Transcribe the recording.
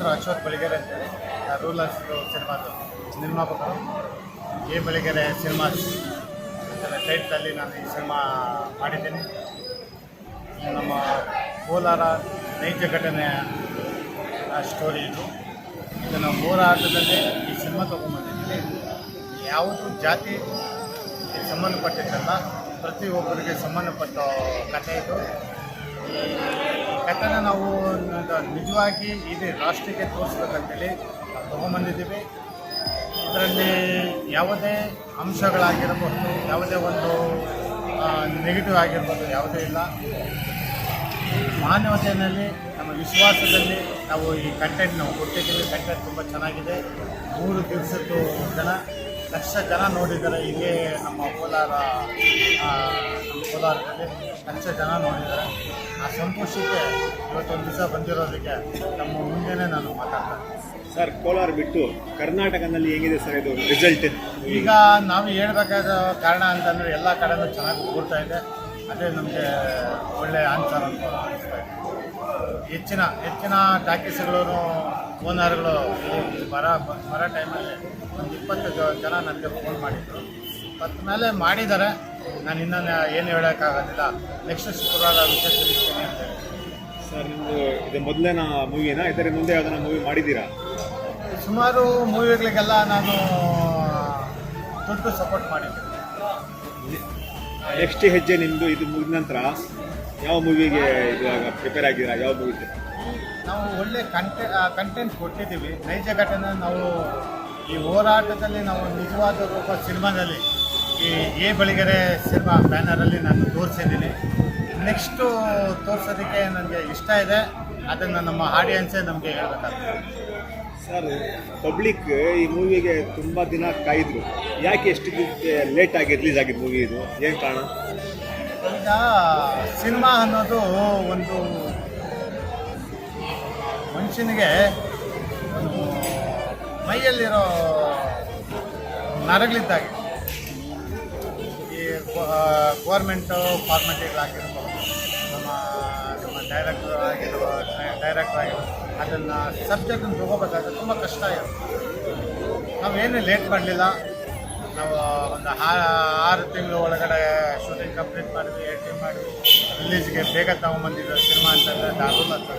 ಹೆಸರು ಅಶೋಕ್ ಬಳಿಗೆರೆ ಅಂತೇಳಿ, ರೂಲರ್ಸ್ ಸಿನಿಮಾದ ನಿರ್ಮಾಪಕರು. ಎ ಬಳಿಗೆರೆ ಸಿನಿಮಾಸ್ ಟೈಟ್ಲಲ್ಲಿ ನಾನು ಈ ಸಿನಿಮಾ ಮಾಡಿದ್ದೀನಿ. ನಮ್ಮ ಕೋಲಾರ ನೈಜ ಘಟನೆಯ ಸ್ಟೋರಿ ಇದು. ಇದನ್ನು ಹೋರಾಟದಲ್ಲಿ ಈ ಸಿನಿಮಾ ತೊಗೊಂಡ್ಬಂದಿದ್ದೀವಿ. ಯಾವುದು ಜಾತಿ ಸಂಬಂಧಪಟ್ಟಿದ್ದಲ್ಲ, ಪ್ರತಿಯೊಬ್ಬರಿಗೆ ಸಂಬಂಧಪಟ್ಟ ಕಥೆ ಇದು. ಈ ಕಥೆನ ನಾವು ನಿಜವಾಗಿ ಇದು ರಾಷ್ಟ್ರಕ್ಕೆ ತೋರಿಸ್ಬೇಕಂತೇಳಿ ನಾವು ತೊಗೊಂಬಂದಿದ್ದೀವಿ. ಇದರಲ್ಲಿ ಯಾವುದೇ ಅಂಶಗಳಾಗಿರ್ಬೋದು, ಯಾವುದೇ ಒಂದು ನೆಗೆಟಿವ್ ಆಗಿರ್ಬೋದು ಯಾವುದೇ ಇಲ್ಲ. ಮಾನವತೆಯಲ್ಲಿ ನಮ್ಮ ವಿಶ್ವಾಸದಲ್ಲಿ ನಾವು ಈ ಕಂಟೆಂಟ್ ನಾವು ಕೊಟ್ಟಿದ್ದೀವಿ. ಕಂಟೆಂಟ್ ತುಂಬ ಚೆನ್ನಾಗಿದೆ. 3 ದಿವಸದ್ದು ಲಕ್ಷ ಜನ ನೋಡಿದ್ದಾರೆ. ಇದೇ ನಮ್ಮ ಕೋಲಾರದಲ್ಲಿ ಲಕ್ಷ ಜನ ನೋಡಿದ್ದಾರೆ. ಆ ಸಂತೋಷಕ್ಕೆ ಇವತ್ತೊಂದು ದಿವಸ ಬಂದಿರೋದಕ್ಕೆ ನಮ್ಮ ಮುಂದೆನೇ ನಾನು ಮಾತಾಡ್ತೇನೆ. ಸರ್, ಕೋಲಾರ ಬಿಟ್ಟು ಕರ್ನಾಟಕದಲ್ಲಿ ಹೇಗಿದೆ ಸರ್ ಇದು ರಿಸಲ್ಟ್? ಈಗ ನಾವು ಹೇಳ್ಬೇಕಾದ ಕಾರಣ ಅಂತಂದರೆ ಎಲ್ಲ ಕಡೆಯೂ ಚೆನ್ನಾಗಿ ಕೂಡ್ತಾ ಇದೆ. ಅದೇ ನಮಗೆ ಒಳ್ಳೆಯ ಆನ್ಸರ್ ಅಂತ ಅನಿಸ್ತಾ ಇದೆ. ಹೆಚ್ಚಿನ ಟಾಕೀಸ್ಗಳು ಓನರ್ಗಳು ಬರೋ ಟೈಮಲ್ಲಿ ಒಂದು 20 ಜನ ನನಗೆ ಫೋನ್ ಮಾಡಿದರು. 10 ಮೇಲೆ ಮಾಡಿದ್ದಾರೆ. ನಾನು ಇನ್ನೂ ಏನು ಹೇಳೋಕ್ಕಾಗೋದಿಲ್ಲ. ನೆಕ್ಸ್ಟ್ ಶುಕ್ರವಾರ ವಿಷಯ ತಿಳಿಸ್ತೀನಿ ಅಂತ ಹೇಳಿ. ಸರ್, ನಿಮ್ಮದು ಇದು ಮೊದಲನೇ ಮೂವಿನಾ? ಇದರ ಮುಂದೆ ಯಾವುದನ್ನ ಮೂವಿ ಮಾಡಿದ್ದೀರಾ? ಸುಮಾರು ಮೂವಿಗಳಿಗೆಲ್ಲ ನಾನು ದುಡ್ಡು ಸಪೋರ್ಟ್ ಮಾಡಿದ್ದೀನಿ. ನೆಕ್ಸ್ಟ್ ಹೆಜ್ಜೆ ನಿಮ್ಮದು ಇದು ಮುಗಿದ ನಂತರ ಯಾವ ಮೂವಿಗೆ ಇವಾಗ ಪ್ರಿಪೇರ್ ಆಗಿದ್ದೀರಾ? ಯಾವ ಮೂವಿಗೆ? ನಾವು ಒಳ್ಳೆ ಕಂಟೆಂಟ್ ಕೊಟ್ಟಿದ್ದೀವಿ. ನೈಜ ಘಟನೆ ನಾವು ಈ ಹೋರಾಟದಲ್ಲಿ ನಾವು ನಿಜವಾದ ರೂಪ ಸಿನಿಮಾದಲ್ಲಿ ಈ ಎ ಬಳಿಗೆರೆ ಸಿನಿಮಾ ಬ್ಯಾನರಲ್ಲಿ ನಾನು ತೋರಿಸಿದ್ದೀನಿ. ನೆಕ್ಸ್ಟು ತೋರಿಸೋದಕ್ಕೆ ನನಗೆ ಇಷ್ಟ ಇದೆ. ಅದನ್ನು ನಮ್ಮ ಆಡಿಯನ್ಸೇ ನಮಗೆ ಹೇಳ್ಬೇಕಾಗ್ತದೆ. ಸರ್, ಪಬ್ಲಿಕ್ ಈ ಮೂವಿಗೆ ತುಂಬ ದಿನ ಕಾಯಿದ್ರು. ಯಾಕೆ ಎಷ್ಟು ಲೇಟಾಗಿ ರಿಲೀಸ್ ಆಗಿದ್ದು ಮೂವಿ? ಇದು ಏನು ಕಾರಣ? ಈಗ ಸಿನಿಮಾ ಅನ್ನೋದು ಒಂದು ಮನುಷ್ಯನಿಗೆ ಒಂದು ಮೈಯಲ್ಲಿರೋ ನರಗಳಿದ್ದಾಗೆ. ಈ ಗೌರ್ಮೆಂಟು ಫಾರ್ಮಾಲಿಟಿಗಳಾಗಿರ್ಬೋದು, ನಮ್ಮ ಡೈರೆಕ್ಟರ್ ಆಗಿರ್ಬೋದು, ಅದನ್ನು ಸಬ್ಜೆಕ್ಟನ್ನು ತೊಗೋಬೇಕಾದ್ರೆ ತುಂಬ ಕಷ್ಟ ಇರುತ್ತೆ. ನಾವೇನು ಲೇಟ್ ಮಾಡಲಿಲ್ಲ. ನಾವು ಒಂದು 6 ತಿಂಗಳು ಒಳಗಡೆ ಶೂಟಿಂಗ್ ಕಂಪ್ಲೀಟ್ ಮಾಡಿದ್ವಿ, ಎಡಿಟಿಂಗ್ ಮಾಡಿದ್ವಿ. ರಿಲೀಸ್ಗೆ ಬೇಗ ತೊಗೊಂಬಂದಿದ್ದು ಸಿನಿಮಾ ಅಂತಂದರೆ ದಾರುಲ್ ಅಂತ.